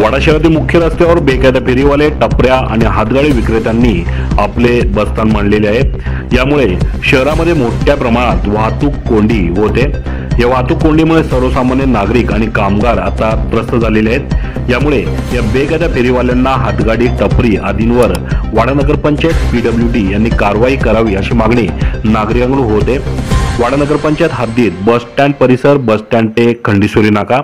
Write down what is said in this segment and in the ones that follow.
वाडा शहरातील मुख्य रस्त्यावर बेकायदा फेरीवाले, टपऱ्या आणि हातगाडी विक्रेत्यांनी आपले बस्तान मांडलेले आहे। यामुळे शहरामध्ये मोठ्या प्रमाणात वाहतूक कोंडी होते। या वाहतूक कोंडीमुळे सर्वसामान्य नागरिक आणि कामगार आता त्रस्त झालेले आहेत। यामुळे या बेकायदा फेरीवाल्यांना, हातगाडी, टपरी आदींवर वाडा नगरपंचायत PWD यांनी कारवाई करावी अशी मागणी नागरिकांकडून होते। वाडा नगरपंचायत हद्दीत बस स्टँड परिसर, बस स्टँड ते खंडेश्वरी नाका,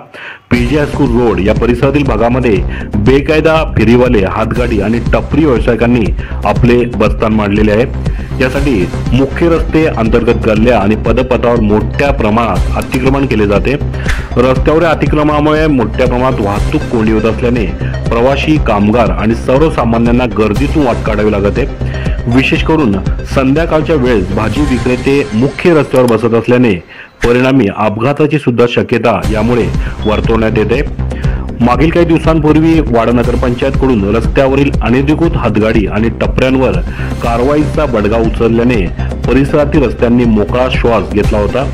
PG हायस्कूल रोड या परिसरातील भागामध्ये बेकायदा फेरीवाले, हातगाडी आणि टपरी व्यावसायिकांनी आपले बस्तान मांडलेले आहे। यासाठी मुख्य रस्ते, अंतर्गत गल्ल्या आणि पदपथावर मोठ्या प्रमाणात अतिक्रमण केले जाते। रस्त्यावर अतिक्रमणामुळे मोठ्या प्रमाणात वाहतूक कोंडी होत असल्याने प्रवासी, कामगार आणि सर्वसामान्यांना गर्दीतून वाट काढावी लागत आहे। विशेष करून संध्याकाळच्या वेळेस भाजी विक्रेते मुख्य रस्त्यावर बसत असल्याने परिणामी अपघाताची सुद्धा शक्यता यामुळे वर्तवण्यात येते। मागील काही दिवसांपूर्वी वाडा नगरपंचायतकडून रस्त्यावरील अनधिकृत हातगाडी आणि टपऱ्यांवर कारवाईचा बडगा उचलल्याने परिसरातील रस्त्यांनी मोकळा श्वास घेतला होता।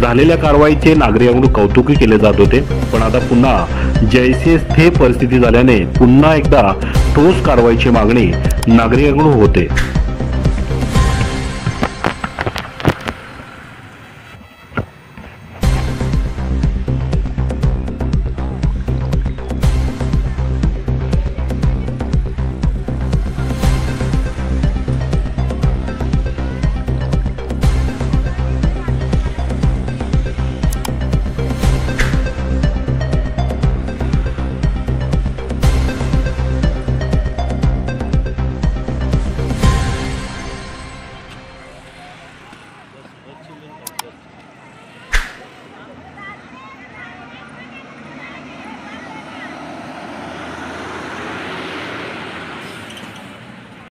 झालेल्या कारवाईचे नागरिकांकडून कौतुकही केले जात होते, पण आता पुन्हा जैसे थे परिस्थिती झाल्याने पुन्हा एकदा ठोस कारवाईची मागणी नागरिकांकडून होते।